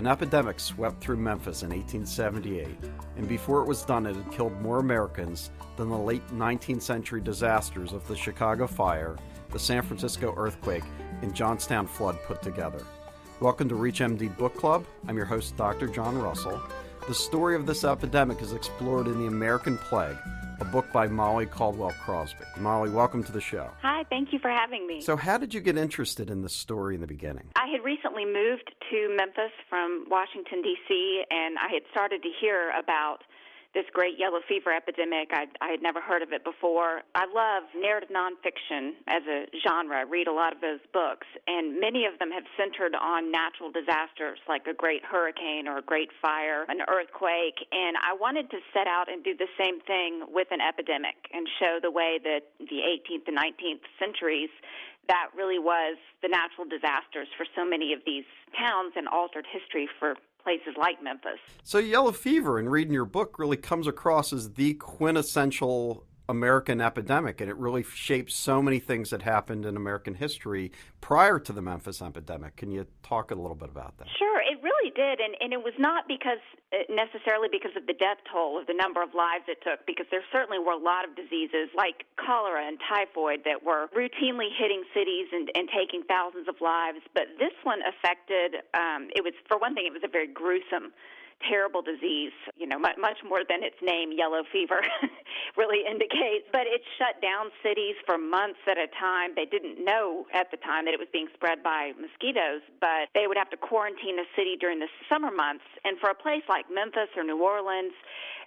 An epidemic swept through Memphis in 1878, and before it was done, it had killed more Americans than the late 19th century disasters of the Chicago fire, the San Francisco earthquake, and Johnstown flood put together. Welcome to ReachMD Book Club. I'm your host, Dr. John Russell. The story of this epidemic is explored in The American Plague, a book by Molly Caldwell Crosby. Molly, welcome to the show. Hi, thank you for having me. So how did you get interested in this story in the beginning? I had recently moved to Memphis from Washington, D.C., and I had started to hear about this great yellow fever epidemic. I had never heard of it before. I love narrative nonfiction as a genre. I read a lot of those books, and many of them have centered on natural disasters like a great hurricane or a great fire, an earthquake, and I wanted to set out and do the same thing with an epidemic and show the way that the 18th and 19th centuries that really was the natural disasters for so many of these towns and altered history for places like Memphis. So yellow fever, in reading your book, really comes across as the quintessential American epidemic, and it really shapes so many things that happened in American history prior to the Memphis epidemic. Can you talk a little bit about that? Sure, it really did, and it was not necessarily because of the death toll of the number of lives it took, because there certainly were a lot of diseases like cholera and typhoid that were routinely hitting cities and taking thousands of lives, but this one affected, for one thing, it was a very gruesome, terrible disease, much more than its name, yellow fever, really indicates. But it shut down cities for months at a time. They didn't know at the time that it was being spread by mosquitoes, but they would have to quarantine a city during the summer months. And for a place like Memphis or New Orleans,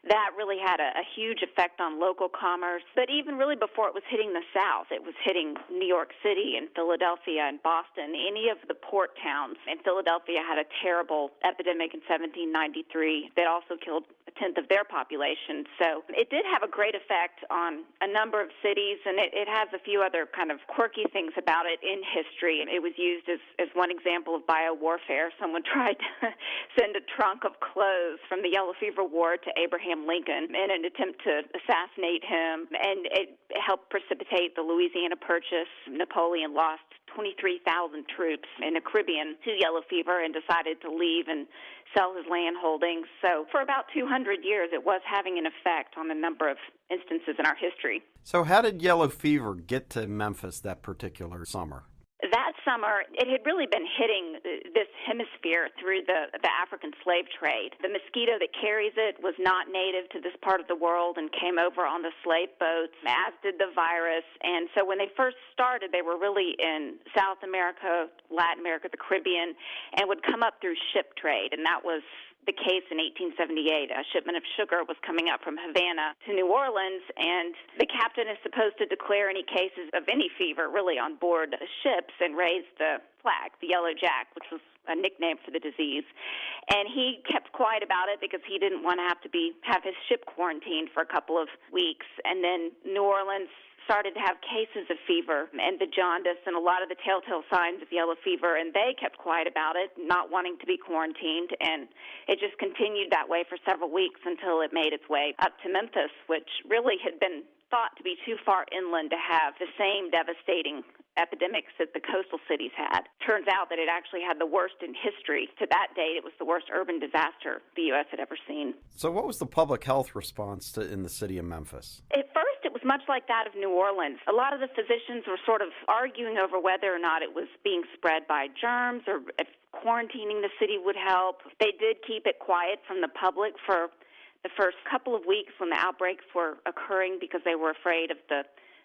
that really had a huge effect on local commerce. But even really before it was hitting the South, it was hitting New York City and Philadelphia and Boston, any of the port towns. And Philadelphia had a terrible epidemic in 1793 that also killed a tenth of their population. So it did have a great effect on a number of cities, and it has a few other kind of quirky things about it in history. It was used as one example of biowarfare. Someone tried to send a trunk of clothes from the yellow fever war to Abraham Lincoln in an attempt to assassinate him, and it helped precipitate the Louisiana Purchase. Napoleon lost 23,000 troops in the Caribbean to yellow fever and decided to leave and sell his land holdings. So for about 200 years, it was having an effect on a number of instances in our history. So how did yellow fever get to Memphis that particular summer? That summer, it had really been hitting this hemisphere through the African slave trade. The mosquito that carries it was not native to this part of the world and came over on the slave boats, as did the virus. And so when they first started, they were really in South America, Latin America, the Caribbean, and would come up through ship trade. And that was the case in 1878. A shipment of sugar was coming up from Havana to New Orleans, and the captain is supposed to declare any cases of any fever really on board ships and raise the flag, the yellow jack, which was a nickname for the disease. And he kept quiet about it because he didn't want to have his ship quarantined for a couple of weeks. And then New Orleans started to have cases of fever and the jaundice and a lot of the telltale signs of yellow fever, and they kept quiet about it, not wanting to be quarantined, and it just continued that way for several weeks until it made its way up to Memphis, which really had been thought to be too far inland to have the same devastating epidemics that the coastal cities had. Turns out that it actually had the worst in history. To that date, it was the worst urban disaster the U.S. had ever seen. So what was the public health response in the city of Memphis? At first, it was much like that of New Orleans. A lot of the physicians were sort of arguing over whether or not it was being spread by germs or if quarantining the city would help. They did keep it quiet from the public for the first couple of weeks when the outbreaks were occurring because they were afraid of the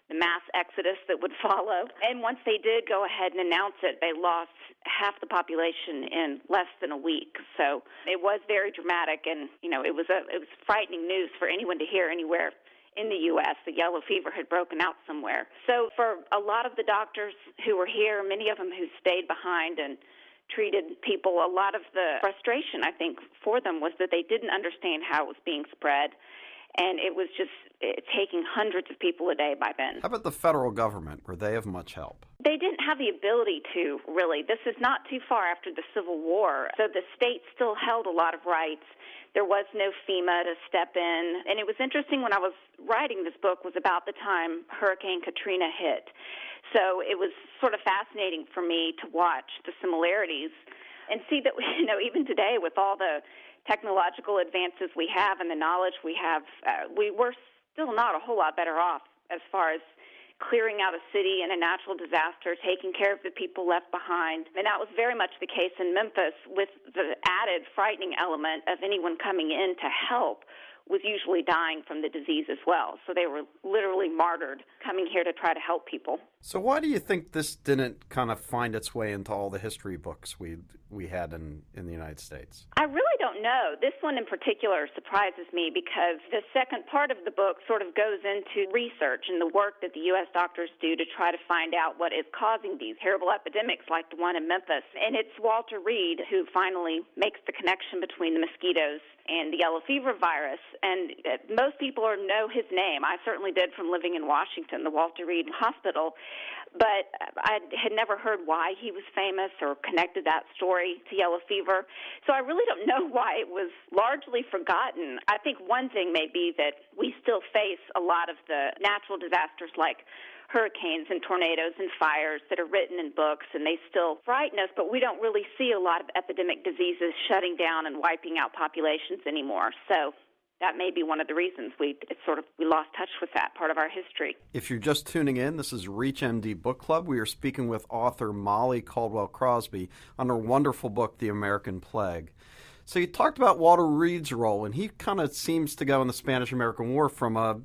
mass exodus that would follow. And once they did go ahead and announce it, they lost half the population in less than a week. So it was very dramatic, and it was frightening news for anyone to hear anywhere in the U.S. The yellow fever had broken out somewhere. So for a lot of the doctors who were here, many of them who stayed behind and treated people, a lot of the frustration, I think, for them was that they didn't understand how it was being spread, and it was just taking hundreds of people a day by then. How about the federal government? Were they of much help? They didn't have the ability to, really. This is not too far after the Civil War, so the state still held a lot of rights. There was no FEMA to step in, and it was interesting when I was writing this book was about the time Hurricane Katrina hit. So it was sort of fascinating for me to watch the similarities and see that, even today with all the technological advances we have and the knowledge we have, we're still not a whole lot better off as far as clearing out a city in a natural disaster, taking care of the people left behind. And that was very much the case in Memphis, with the added frightening element of anyone coming in to help was usually dying from the disease as well. So they were literally martyred coming here to try to help people. So why do you think this didn't kind of find its way into all the history books we had in the United States? I really don't know. This one in particular surprises me because the second part of the book sort of goes into research and the work that the U.S. doctors do to try to find out what is causing these terrible epidemics like the one in Memphis. And it's Walter Reed who finally makes the connection between the mosquitoes and the yellow fever virus. And most people know his name. I certainly did from living in Washington, the Walter Reed Hospital. But I had never heard why he was famous or connected that story to yellow fever. So I really don't know why it was largely forgotten. I think one thing may be that we still face a lot of the natural disasters like hurricanes and tornadoes and fires that are written in books, and they still frighten us, but we don't really see a lot of epidemic diseases shutting down and wiping out populations anymore. So that may be one of the reasons we lost touch with that part of our history. If you're just tuning in, this is ReachMD Book Club. We are speaking with author Molly Caldwell Crosby on her wonderful book, The American Plague. So you talked about Walter Reed's role, and he kind of seems to go in the Spanish-American War from a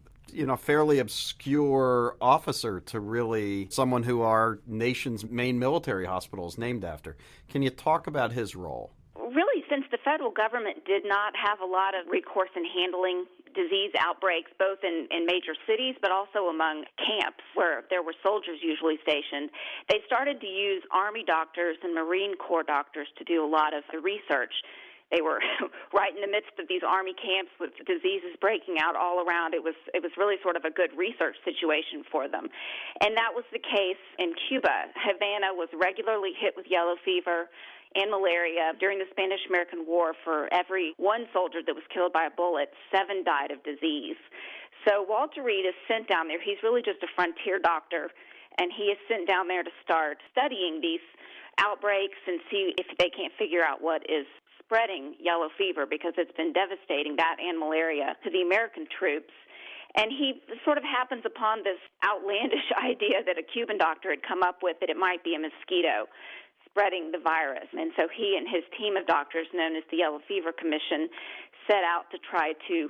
fairly obscure officer to really someone who our nation's main military hospital is named after. Can you talk about his role? Really, since the federal government did not have a lot of recourse in handling disease outbreaks, both in major cities but also among camps where there were soldiers usually stationed, they started to use Army doctors and Marine Corps doctors to do a lot of the research. They were right in the midst of these Army camps with diseases breaking out all around. It was really sort of a good research situation for them. And that was the case in Cuba. Havana was regularly hit with yellow fever and malaria. During the Spanish-American War, for every one soldier that was killed by a bullet, 7 died of disease. So Walter Reed is sent down there. He's really just a frontier doctor, and he is sent down there to start studying these outbreaks and see if they can't figure out what is spreading yellow fever, because it's been devastating, that and malaria, to the American troops. And he sort of happens upon this outlandish idea that a Cuban doctor had come up with, that it might be a mosquito spreading the virus. And so he and his team of doctors, known as the Yellow Fever Commission, set out to try to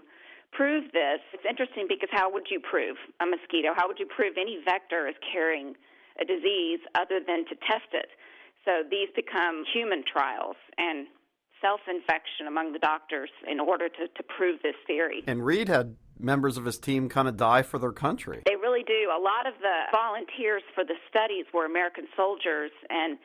prove this. It's interesting because how would you prove a mosquito? How would you prove any vector is carrying a disease other than to test it? So these become human trials and self-infection among the doctors in order to prove this theory. And Reed had members of his team kind of die for their country. They really do. A lot of the volunteers for the studies were American soldiers. And,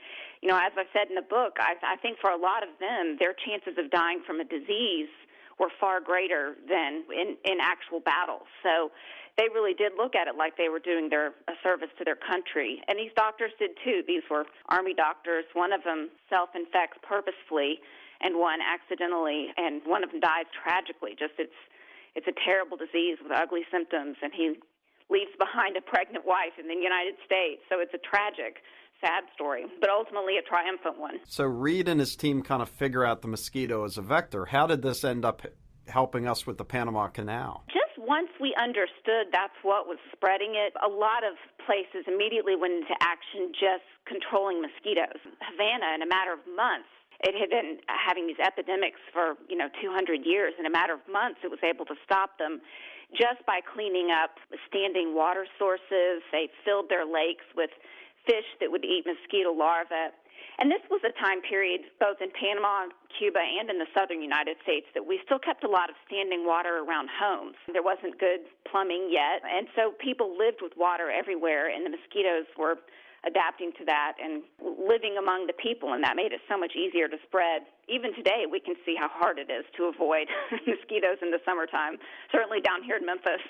as I said in the book, I think for a lot of them, their chances of dying from a disease were far greater than in actual battles. So they really did look at it like they were doing a service to their country. And these doctors did too. These were Army doctors. One of them self-infects purposefully, and one accidentally, and one of them dies tragically. It's a terrible disease with ugly symptoms, and he leaves behind a pregnant wife in the United States. So it's a tragic, sad story, but ultimately a triumphant one. So Reed and his team kind of figure out the mosquito as a vector. How did this end up helping us with the Panama Canal? Just once we understood that's what was spreading it, a lot of places immediately went into action just controlling mosquitoes. Havana, in a matter of months, it had been having these epidemics for, 200 years. In a matter of months, it was able to stop them just by cleaning up standing water sources. They filled their lakes with fish that would eat mosquito larvae. And this was a time period, both in Panama, Cuba, and in the southern United States, that we still kept a lot of standing water around homes. There wasn't good plumbing yet, and so people lived with water everywhere, and the mosquitoes were adapting to that and living among the people, and that made it so much easier to spread. Even today, we can see how hard it is to avoid mosquitoes in the summertime, certainly down here in Memphis.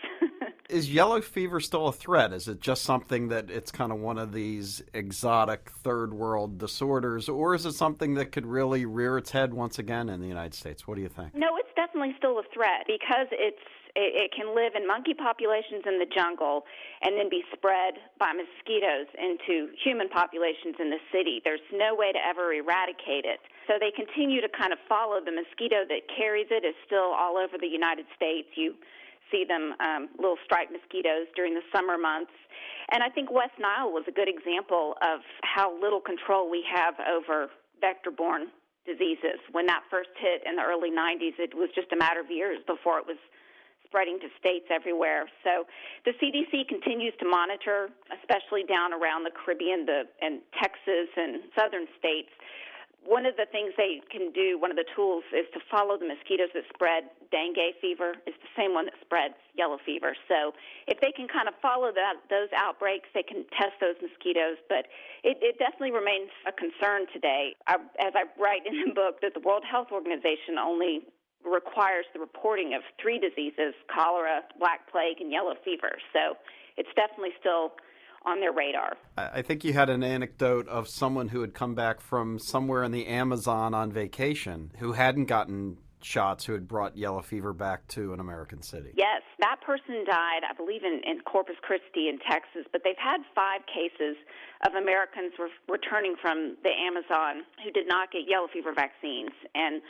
Is yellow fever still a threat? Is it just something that it's kind of one of these exotic third world disorders, or is it something that could really rear its head once again in the United States? What do you think? No, it's definitely still a threat because it can live in monkey populations in the jungle and then be spread by mosquitoes into human populations in the city. There's no way to ever eradicate it. so they continue to kind of follow. The mosquito that carries it is still all over the United States. You see them, little striped mosquitoes during the summer months. And I think West Nile was a good example of how little control we have over vector-borne diseases. When that first hit in the early 90s, it was just a matter of years before it was spreading to states everywhere. So the CDC continues to monitor, especially down around the Caribbean and Texas and southern states. One of the things they can do, one of the tools, is to follow the mosquitoes that spread dengue fever. It's the same one that spreads yellow fever. So if they can kind of follow those outbreaks, they can test those mosquitoes. But it definitely remains a concern today. As I write in the book, that the World Health Organization only requires the reporting of 3 diseases: cholera, black plague, and yellow fever. So it's definitely still on their radar. I think you had an anecdote of someone who had come back from somewhere in the Amazon on vacation who hadn't gotten shots, who had brought yellow fever back to an American city. Yes, that person died, I believe, in Corpus Christi in Texas, but they've had 5 cases of Americans returning from the Amazon who did not get yellow fever vaccines. And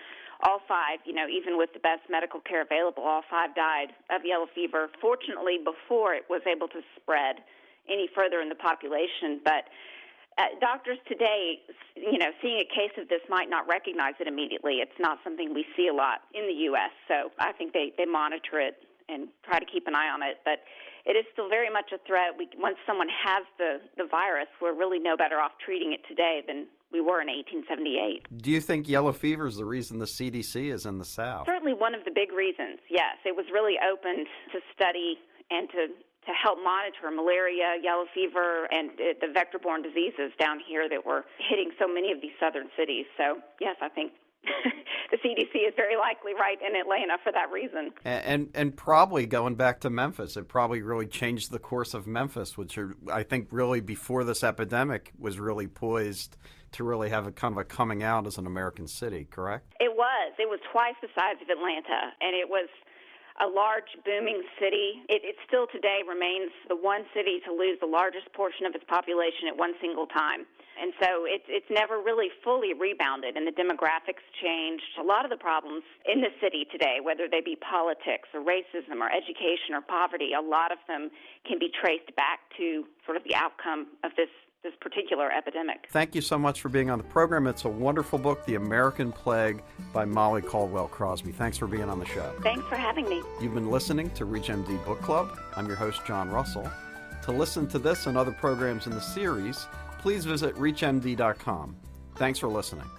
all 5, even with the best medical care available, all 5 died of yellow fever, fortunately before it was able to spread any further in the population. But doctors today, seeing a case of this might not recognize it immediately. It's not something we see a lot in the U.S., so I think they monitor it and try to keep an eye on it. But it is still very much a threat. Once someone has the virus, we're really no better off treating it today than we were in 1878. Do you think yellow fever is the reason the CDC is in the South? Certainly one of the big reasons, yes. It was really opened to study and to help monitor malaria, yellow fever, and the vector-borne diseases down here that were hitting so many of these southern cities. So, yes, I think the CDC is very likely right in Atlanta for that reason. And probably going back to Memphis, it probably really changed the course of Memphis, which I think really before this epidemic was really poised to really have a kind of a coming out as an American city, correct? It was. It was twice the size of Atlanta, and it was a large, booming city. It still today remains the one city to lose the largest portion of its population at one single time. And so it's never really fully rebounded, and the demographics changed. A lot of the problems in the city today, whether they be politics or racism or education or poverty, a lot of them can be traced back to sort of the outcome of this particular epidemic. Thank you so much for being on the program. It's a wonderful book, The American Plague by Molly Caldwell Crosby. Thanks for being on the show. Thanks for having me. You've been listening to ReachMD Book Club. I'm your host, John Russell. To listen to this and other programs in the series, please visit ReachMD.com. Thanks for listening.